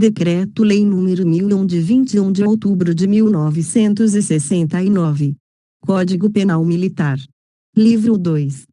Decreto-Lei nº 1001 de 21 de outubro de 1969. Código Penal Militar. Livro 2.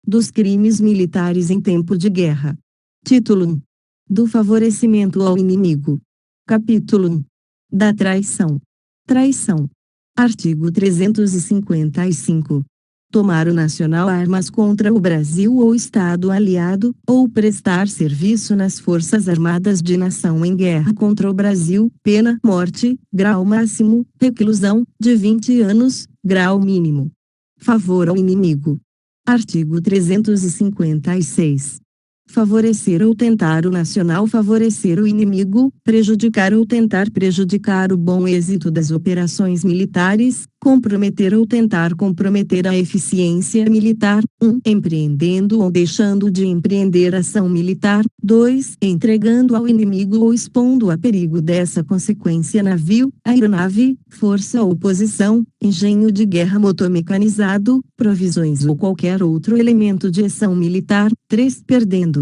Dos crimes militares em tempo de guerra. Título 1. Do favorecimento ao inimigo. Capítulo 1. Da traição. Traição. Artigo 355. Tomar o nacional armas contra o Brasil ou Estado aliado, ou prestar serviço nas Forças Armadas de nação em guerra contra o Brasil, pena, morte, grau máximo, reclusão, de 20 anos, grau mínimo. Favor ao inimigo. Artigo 356. Favorecer ou tentar o nacional favorecer o inimigo, prejudicar ou tentar prejudicar o bom êxito das operações militares, comprometer ou tentar comprometer a eficiência militar, 1. Empreendendo ou deixando de empreender ação militar, 2. Entregando ao inimigo ou expondo a perigo dessa consequência navio, aeronave, força ou posição, engenho de guerra motomecanizado, provisões ou qualquer outro elemento de ação militar, 3. Perdendo,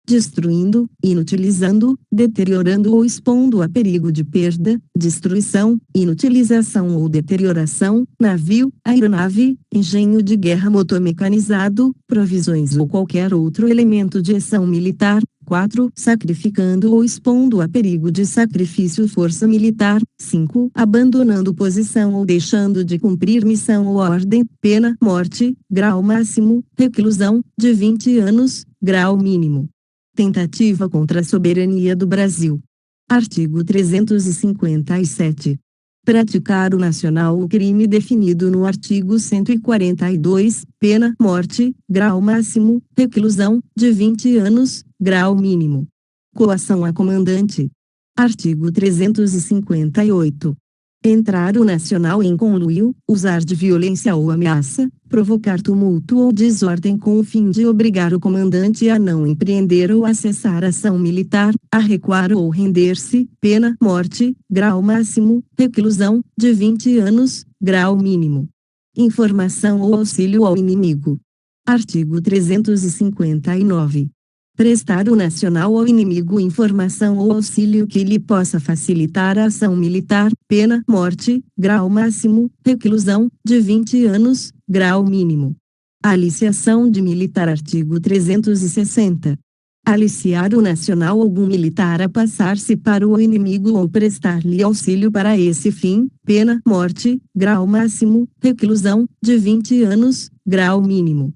destruindo, inutilizando, deteriorando ou expondo a perigo de perda, destruição, inutilização ou deterioração, navio, aeronave, engenho de guerra motomecanizado, provisões ou qualquer outro elemento de ação militar, 4. Sacrificando ou expondo a perigo de sacrifício força militar, 5. Abandonando posição ou deixando de cumprir missão ou ordem, pena, morte, grau máximo, reclusão, de 20 anos, grau mínimo. Tentativa contra a soberania do Brasil. Artigo 357. Praticar o nacional o crime definido no artigo 142, pena, morte, grau máximo, reclusão, de 20 anos, grau mínimo. Coação a comandante. Artigo 358. Entrar o nacional em conluio, usar de violência ou ameaça, provocar tumulto ou desordem com o fim de obrigar o comandante a não empreender ou a cessar ação militar, a recuar ou render-se, pena, morte, grau máximo, reclusão, de 20 anos, grau mínimo. Informação ou auxílio ao inimigo. Artigo 359. Prestar o nacional ao inimigo informação ou auxílio que lhe possa facilitar a ação militar, pena, morte, grau máximo, reclusão, de 20 anos, grau mínimo. Aliciação de militar. Artigo 360. Aliciar o nacional algum militar a passar-se para o inimigo ou prestar-lhe auxílio para esse fim, pena, morte, grau máximo, reclusão, de 20 anos, grau mínimo.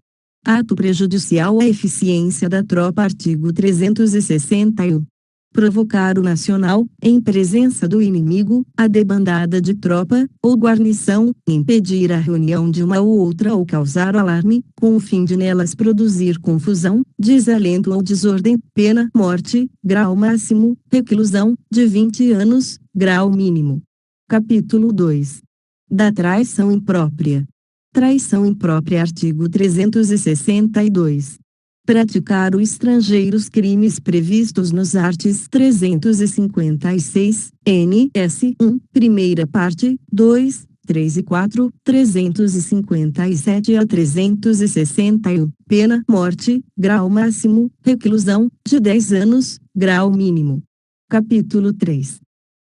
Ato prejudicial à eficiência da tropa. Artigo 361. Provocar o nacional, em presença do inimigo, a debandada de tropa, ou guarnição, impedir a reunião de uma ou outra ou causar alarme, com o fim de nelas produzir confusão, desalento ou desordem, pena, morte, grau máximo, reclusão, de 20 anos, grau mínimo. Capítulo 2. Da traição imprópria. Traição imprópria. Artigo 362. Praticar o estrangeiro os crimes previstos nos arts. 356, NS 1, primeira parte, 2, 3 e 4, 357 a 361, pena, morte, grau máximo, reclusão, de 10 anos, grau mínimo. Capítulo 3.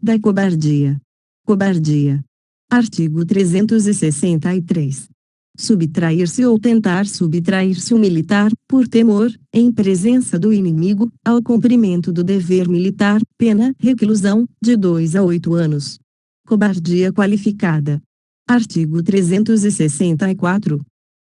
Da cobardia. Cobardia. Artigo 363. Subtrair-se ou tentar subtrair-se o militar, por temor, em presença do inimigo, ao cumprimento do dever militar, pena, reclusão, de 2 a 8 anos. Cobardia qualificada. Artigo 364.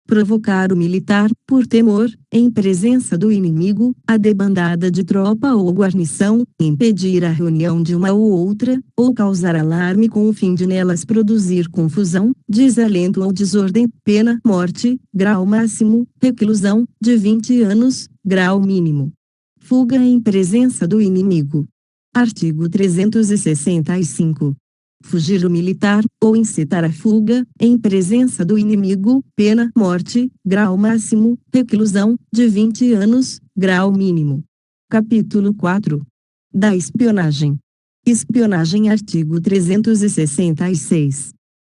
Provocar o militar, por temor, em presença do inimigo, a debandada de tropa ou guarnição, impedir a reunião de uma ou outra, ou causar alarme com o fim de nelas produzir confusão, desalento ou desordem, pena, morte, grau máximo, reclusão, de 20 anos, grau mínimo. Fuga em presença do inimigo. Artigo 365. Fugir o militar, ou incitar a fuga, em presença do inimigo, pena, morte, grau máximo, reclusão, de 20 anos, grau mínimo. Capítulo 4. Da espionagem. Espionagem. Artigo 366.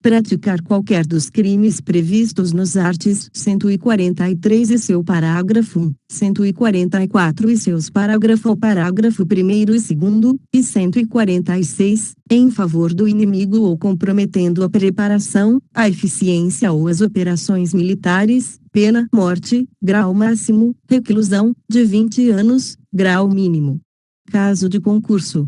Praticar qualquer dos crimes previstos nos arts. 143 e seu parágrafo 144 e seus parágrafo 1º e 2º, e 146, em favor do inimigo ou comprometendo a preparação, a eficiência ou as operações militares, pena morte, grau máximo, reclusão, de 20 anos, grau mínimo. Caso de concurso.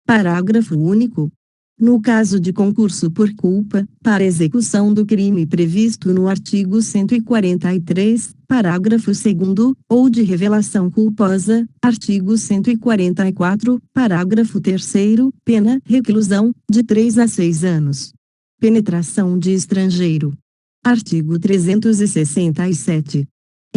Parágrafo único. No caso de concurso por culpa, para execução do crime previsto no artigo 143, parágrafo 2º, ou de revelação culposa, artigo 144, parágrafo 3º, pena reclusão, de 3 a 6 anos. Penetração de estrangeiro. Artigo 367.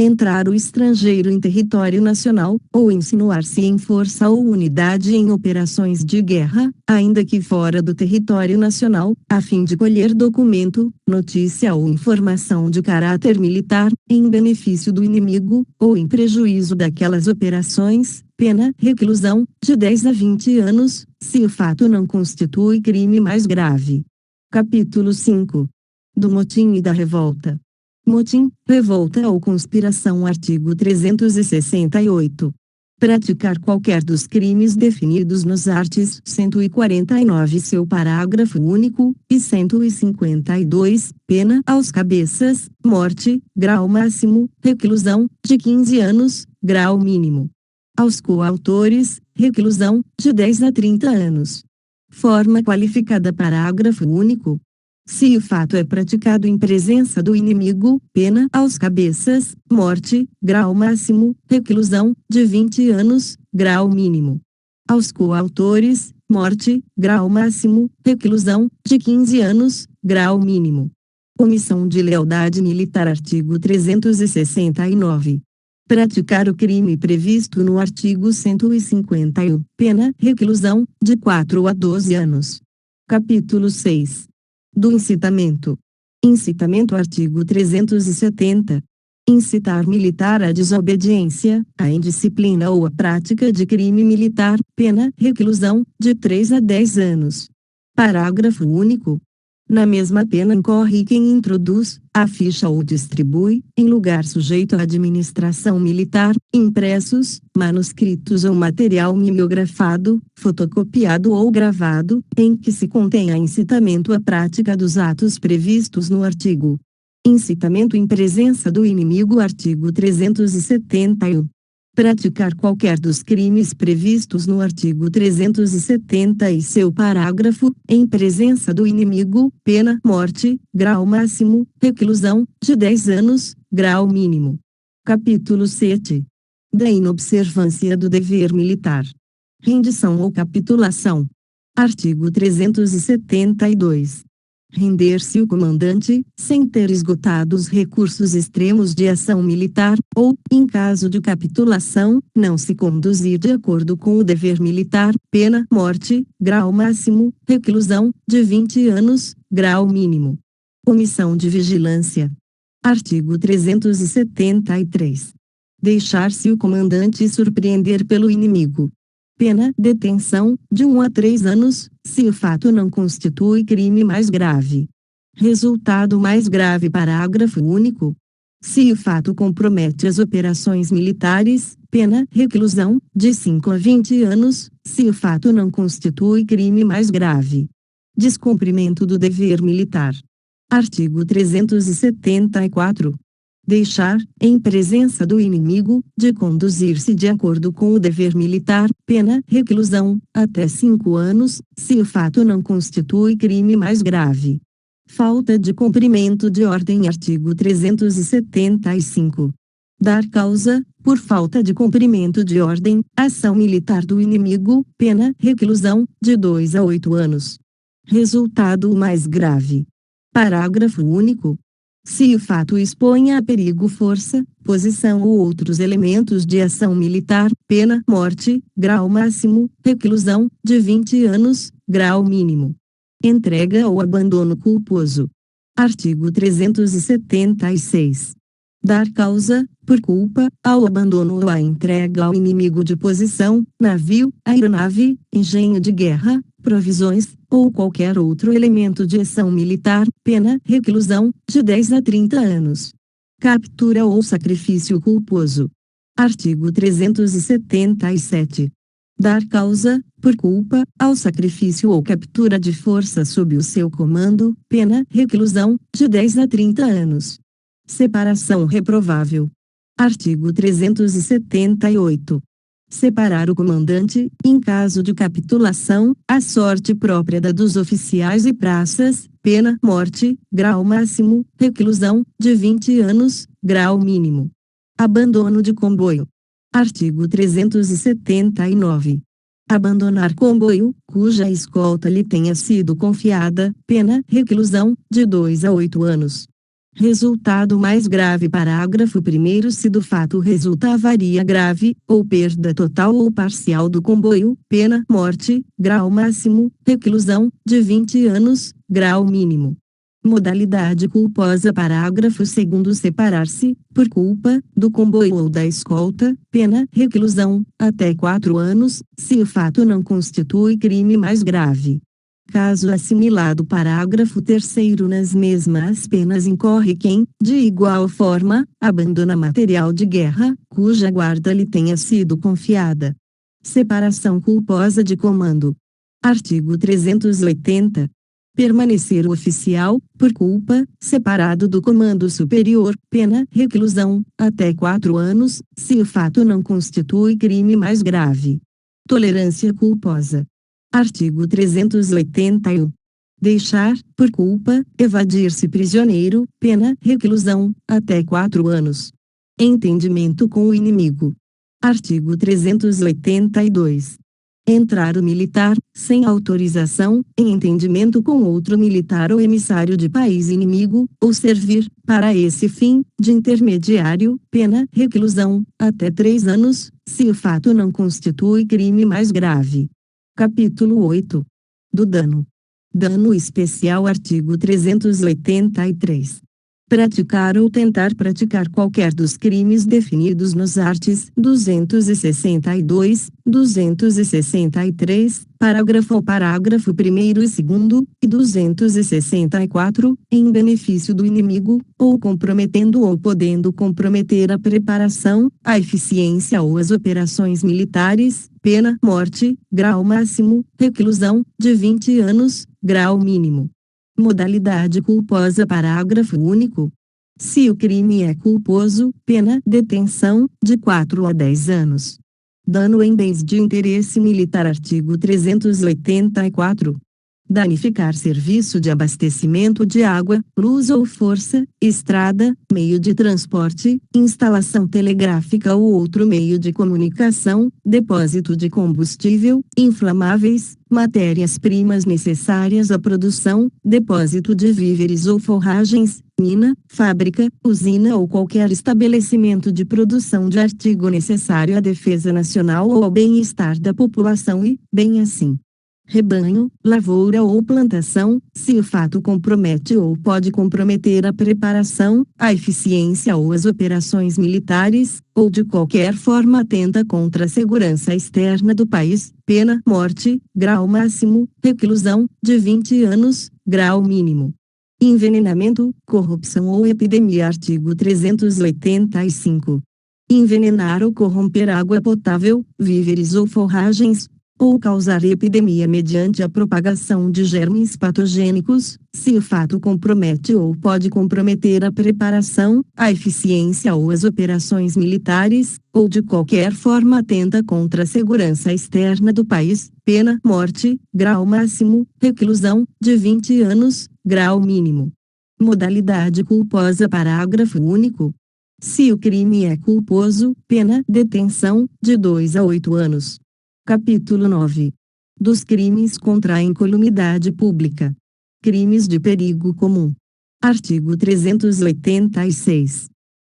Entrar o estrangeiro em território nacional, ou insinuar-se em força ou unidade em operações de guerra, ainda que fora do território nacional, a fim de colher documento, notícia ou informação de caráter militar, em benefício do inimigo, ou em prejuízo daquelas operações, pena reclusão, de 10 a 20 anos, se o fato não constitui crime mais grave. Capítulo 5. Do motim e da revolta. Motim, revolta ou conspiração. Artigo 368. Praticar qualquer dos crimes definidos nos arts. 149 seu parágrafo único, e 152, pena aos cabeças, morte, grau máximo, reclusão, de 15 anos, grau mínimo. Aos coautores, reclusão, de 10 a 30 anos. Forma qualificada. Parágrafo único. Se o fato é praticado em presença do inimigo, pena aos cabeças, morte, grau máximo, reclusão, de 20 anos, grau mínimo. Aos coautores, morte, grau máximo, reclusão, de 15 anos, grau mínimo. Omissão de lealdade militar. Artigo 369. Praticar o crime previsto no artigo 151, pena reclusão, de 4 a 12 anos. Capítulo 6. Do incitamento. Incitamento. Artigo 370. Incitar militar à desobediência, à indisciplina ou à prática de crime militar, pena reclusão, de 3 a 10 anos. Parágrafo único. Na mesma pena incorre quem introduz, afixa ou distribui, em lugar sujeito à administração militar, impressos, manuscritos ou material mimeografado, fotocopiado ou gravado, em que se contenha incitamento à prática dos atos previstos no artigo. Incitamento em presença do inimigo. Artigo 371. Praticar qualquer dos crimes previstos no artigo 370 e seu parágrafo, em presença do inimigo, pena morte, grau máximo, reclusão, de 10 anos, grau mínimo. Capítulo 7. Da inobservância do dever militar. Rendição ou capitulação. Artigo 372. Render-se o comandante, sem ter esgotado os recursos extremos de ação militar, ou, em caso de capitulação, não se conduzir de acordo com o dever militar, pena morte, grau máximo, reclusão, de 20 anos, grau mínimo. Omissão de vigilância. Artigo 373. Deixar-se o comandante surpreender pelo inimigo. Pena detenção, de 1 a 3 anos, se o fato não constitui crime mais grave. Resultado mais grave. Parágrafo único. Se o fato compromete as operações militares, pena reclusão, de 5 a 20 anos, se o fato não constitui crime mais grave. Descumprimento do dever militar. Artigo 374. Deixar, em presença do inimigo, de conduzir-se de acordo com o dever militar, pena reclusão, até 5 anos, se o fato não constitui crime mais grave. Falta de cumprimento de ordem. Artigo 375. Dar causa, por falta de cumprimento de ordem, ação militar do inimigo, pena reclusão, de 2 a 8 anos. Resultado mais grave. Parágrafo único. Se o fato exponha a perigo força, posição ou outros elementos de ação militar, pena morte, grau máximo, reclusão, de 20 anos, grau mínimo. Entrega ou abandono culposo. Artigo 376. Dar causa, por culpa, ao abandono ou à entrega ao inimigo de posição, navio, aeronave, engenho de guerra, provisões, ou qualquer outro elemento de ação militar, pena reclusão, de 10 a 30 anos. Captura ou sacrifício culposo. Artigo 377. Dar causa, por culpa, ao sacrifício ou captura de força sob o seu comando, pena reclusão, de 10 a 30 anos. Separação reprovável. Artigo 378. Separar o comandante, em caso de capitulação, à sorte própria da dos oficiais e praças, pena morte, grau máximo, reclusão, de 20 anos, grau mínimo. Abandono de comboio. Artigo 379. Abandonar comboio, cuja escolta lhe tenha sido confiada, pena reclusão, de 2 a 8 anos. Resultado mais grave. Parágrafo 1º. Se do fato resulta avaria grave, ou perda total ou parcial do comboio, pena morte, grau máximo, reclusão, de 20 anos, grau mínimo. Modalidade culposa. Parágrafo 2º. Separar-se, por culpa, do comboio ou da escolta, pena reclusão, até 4 anos, se o fato não constitui crime mais grave. Caso assimilado. Parágrafo 3º. Nas mesmas penas incorre quem, de igual forma, abandona material de guerra, cuja guarda lhe tenha sido confiada. Separação culposa de comando. Artigo 380. Permanecer o oficial, por culpa, separado do comando superior, pena reclusão, até 4 anos, se o fato não constitui crime mais grave. Tolerância culposa. Artigo 381. Deixar, por culpa, evadir-se prisioneiro, pena reclusão, até 4 anos. Entendimento com o inimigo. Artigo 382. Entrar o militar, sem autorização, em entendimento com outro militar ou emissário de país inimigo, ou servir, para esse fim, de intermediário, pena reclusão, até 3 anos, se o fato não constitui crime mais grave. Capítulo 8. Do dano. Dano especial. Artigo 383. Praticar ou tentar praticar qualquer dos crimes definidos nos arts. 262, 263, parágrafo ou parágrafo 1º e 2º, e 264, em benefício do inimigo, ou comprometendo ou podendo comprometer a preparação, a eficiência ou as operações militares, pena morte, grau máximo, reclusão, de 20 anos, grau mínimo. Modalidade culposa. Parágrafo único. Se o crime é culposo, pena detenção, de 4 a 10 anos. Dano em bens de interesse militar. Artigo 384. Danificar serviço de abastecimento de água, luz ou força, estrada, meio de transporte, instalação telegráfica ou outro meio de comunicação, depósito de combustível, inflamáveis, matérias-primas necessárias à produção, depósito de víveres ou forragens, mina, fábrica, usina ou qualquer estabelecimento de produção de artigo necessário à defesa nacional ou ao bem-estar da população e, bem assim, rebanho, lavoura ou plantação, se o fato compromete ou pode comprometer a preparação, a eficiência ou as operações militares, ou de qualquer forma atenta contra a segurança externa do país, pena morte, grau máximo, reclusão, de 20 anos, grau mínimo. Envenenamento, corrupção ou epidemia. Artigo 385. Envenenar ou corromper água potável, víveres ou forragens, ou causar epidemia mediante a propagação de germes patogênicos, se o fato compromete ou pode comprometer a preparação, a eficiência ou as operações militares, ou de qualquer forma atenta contra a segurança externa do país, pena morte, grau máximo, reclusão, de 20 anos, grau mínimo. Modalidade culposa. Parágrafo único. Se o crime é culposo, pena detenção, de 2 a 8 anos. Capítulo 9. Dos crimes contra a incolumidade pública. Crimes de perigo comum. Artigo 386.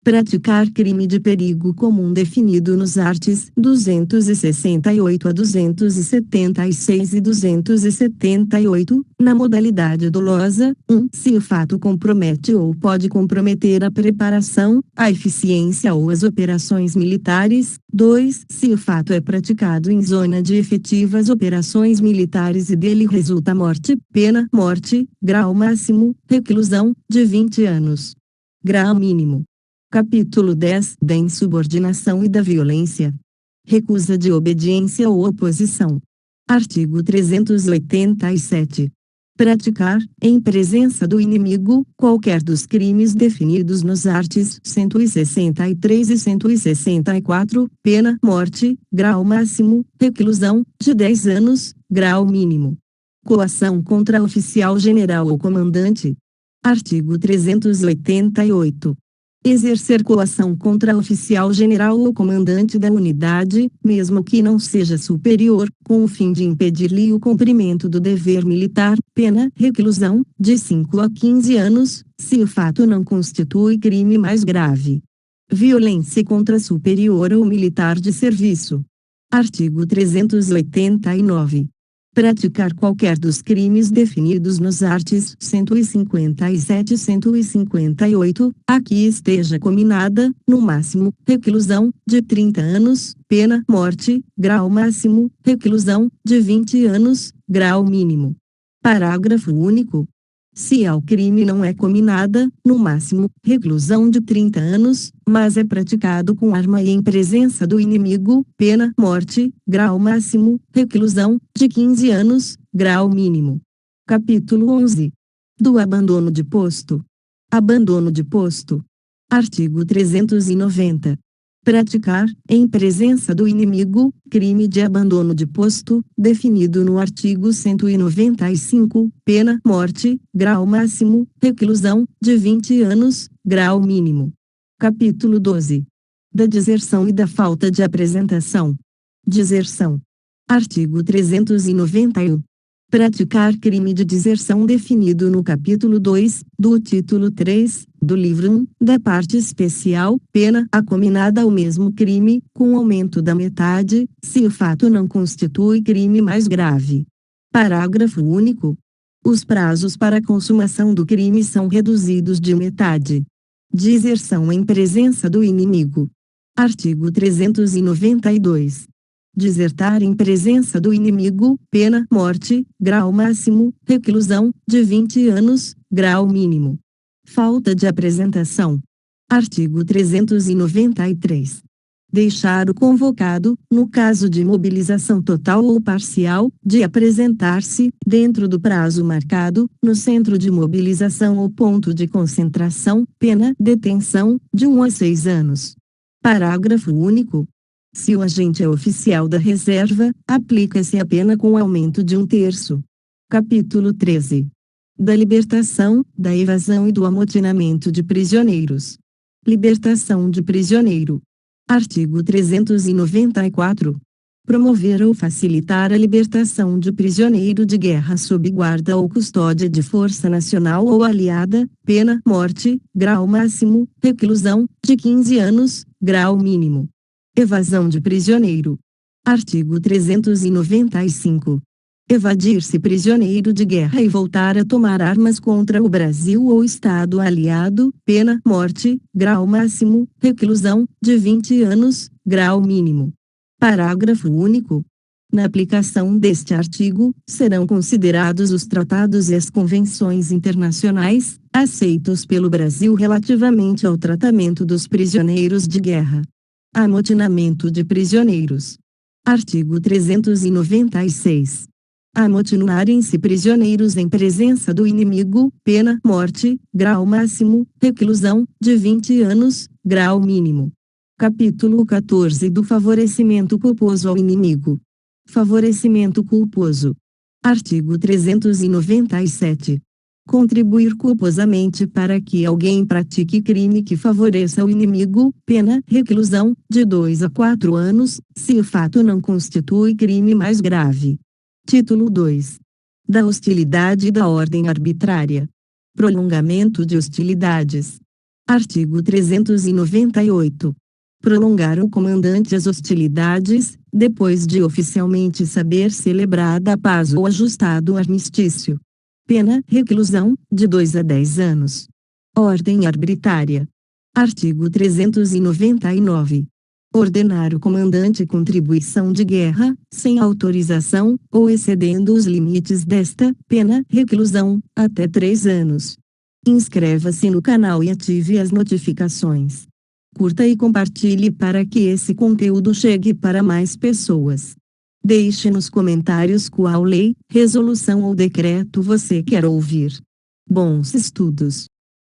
Praticar crime de perigo comum definido nos arts. 268 a 276 e 278, na modalidade dolosa. 1. Se o fato compromete ou pode comprometer a preparação, a eficiência ou as operações militares. 2. Se o fato é praticado em zona de efetivas operações militares e dele resulta morte, pena, morte, grau máximo, reclusão, de 20 anos. Grau mínimo. Capítulo 10 da insubordinação e da violência. Recusa de obediência ou oposição. Artigo 387. Praticar, em presença do inimigo, qualquer dos crimes definidos nos arts. 163 e 164, pena, morte, grau máximo, reclusão, de 10 anos, grau mínimo. Coação contra oficial general ou comandante. Artigo 388. Exercer coação contra oficial general ou comandante da unidade, mesmo que não seja superior, com o fim de impedir-lhe o cumprimento do dever militar, pena, reclusão, de 5 a 15 anos, se o fato não constitui crime mais grave. Violência contra superior ou militar de serviço. Artigo 389. Praticar qualquer dos crimes definidos nos arts. 157 e 158, a que esteja cominada, no máximo, reclusão, de 30 anos, pena, morte, grau máximo, reclusão, de 20 anos, grau mínimo. Parágrafo único. Se ao crime não é cominada, no máximo, reclusão de 30 anos, mas é praticado com arma e em presença do inimigo, pena, morte, grau máximo, reclusão, de 15 anos, grau mínimo. Capítulo 11. Do abandono de posto. Abandono de posto. Artigo 390. Praticar, em presença do inimigo, crime de abandono de posto, definido no artigo 195, pena, morte, grau máximo, reclusão, de 20 anos, grau mínimo. Capítulo 12. Da deserção e da falta de apresentação. Deserção. Artigo 391. Praticar crime de deserção definido no capítulo 2, do título 3, do livro 1, da parte especial, pena acominada ao mesmo crime, com aumento da metade, se o fato não constitui crime mais grave. Parágrafo único. Os prazos para a consumação do crime são reduzidos de metade. Deserção em presença do inimigo. Artigo 392. Desertar em presença do inimigo, pena, morte, grau máximo, reclusão, de 20 anos, grau mínimo. Falta de apresentação. Artigo 393. Deixar o convocado, no caso de mobilização total ou parcial, de apresentar-se, dentro do prazo marcado, no centro de mobilização ou ponto de concentração, pena, detenção, de 1 a 6 anos. Parágrafo único. Se o agente é oficial da reserva, aplica-se a pena com aumento de 1/3. Capítulo 13. Da libertação, da evasão e do amotinamento de prisioneiros. Libertação de prisioneiro. Artigo 394. Promover ou facilitar a libertação de prisioneiro de guerra sob guarda ou custódia de força nacional ou aliada, pena, morte, grau máximo, reclusão, de 15 anos, grau mínimo. Evasão de prisioneiro. Artigo 395. Evadir-se prisioneiro de guerra e voltar a tomar armas contra o Brasil ou Estado aliado, pena, morte, grau máximo, reclusão, de 20 anos, grau mínimo. Parágrafo único. Na aplicação deste artigo, serão considerados os tratados e as convenções internacionais, aceitos pelo Brasil relativamente ao tratamento dos prisioneiros de guerra. Amotinamento de prisioneiros. Artigo 396. Amotinarem-se prisioneiros em presença do inimigo, pena, morte, grau máximo, reclusão, de 20 anos, grau mínimo. Capítulo 14 do favorecimento culposo ao inimigo. Favorecimento culposo. Artigo 397. Contribuir culposamente para que alguém pratique crime que favoreça o inimigo, pena, reclusão, de 2 a 4 anos, se o fato não constitui crime mais grave. Título 2. Da hostilidade e da ordem arbitrária. Prolongamento de hostilidades. Artigo 398. Prolongar o comandante as hostilidades, depois de oficialmente saber celebrada a paz ou ajustado o armistício. Pena: reclusão, de 2 a 10 anos. Ordem arbitrária. Artigo 399. Ordenar o comandante contribuição de guerra, sem autorização, ou excedendo os limites desta, pena: reclusão, até 3 anos. Inscreva-se no canal e ative as notificações. Curta e compartilhe para que esse conteúdo chegue para mais pessoas. Deixe nos comentários qual lei, resolução ou decreto você quer ouvir. Bons estudos!